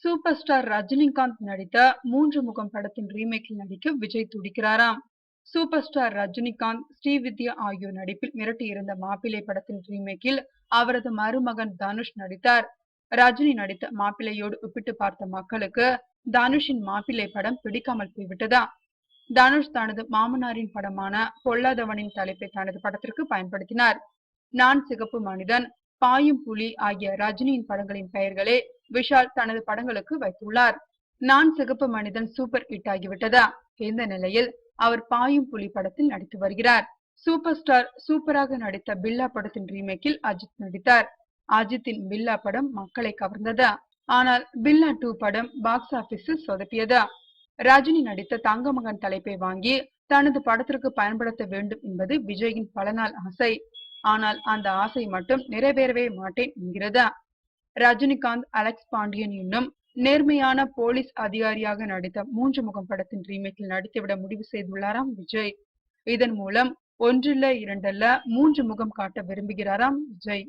Super star Rajinikanth நடித்த மூன்று முகம் படத்தின் ரீமேக்கில் நடிக்க விஜய் துடிக்கிறாராம். சூப்பர் ஸ்டார் ரஜினிகாந்த், ஸ்ரீவித்யா ஆகியோர் நடிப்பில் மிரட்டியிருந்த மாப்பிள்ளை படத்தின் ரீமேக்கில் அவரது மருமகன் தனுஷ் நடித்தார். ரஜினி நடித்த மாப்பிள்ளையோடு ஒப்பிட்டு பார்த்த மக்களுக்கு தனுஷின் மாப்பிள்ளை படம் பிடிக்காமல் போய்விட்டதா? தனுஷ் தனது மாமனாரின் படமான பொல்லாதவனின் தலைப்பை தனது படத்திற்கு பயன்படுத்தினார். நான் சிகப்பு மனிதன், பாயும் புலி ஆகிய ரஜினியின் படங்களின் பெயர்களே விஷால் தனது படங்களுக்கு வைத்துள்ளார். நான் சிகப்பு மனிதன் சூப்பர் ஹிட் ஆகிவிட்டதா? இந்த நிலையில் அவர் பாயும் புலி படத்தில் நடித்து வருகிறார். சூப்பர் ஸ்டார் சூப்பராக நடித்த பில்லா படத்தின் ரீமேக்கில் அஜித் நடித்தார். அஜித்தின் பில்லா படம் மக்களை கவர்ந்ததா? ஆனால் பில்லா 2 படம் பாக்ஸ் ஆபீஸில் சொதப்பியதா? ரஜினி நடித்த தங்கமகன் தலைப்பை வாங்கி தனது படத்திற்கு பயன்படுத்த வேண்டும் என்பது விஜயின் பல நாள் ஆசை. ஆனால் அந்த ஆசை மட்டும் நிறைவேறவே மாட்டேன் என்கிறதா? ரஜினிகாந்த் அலெக்ஸ் பாண்டியன் என்னும் நேர்மையான போலீஸ் அதிகாரியாக நடித்த மூன்று முகம் படத்தின் ரீமேக்கில் நடித்துவிட முடிவு செய்துள்ளாராம் விஜய். இதன் மூலம் ஒன்றில்ல இரண்டல்ல மூன்று முகம் காட்ட விரும்புகிறாராம் விஜய்.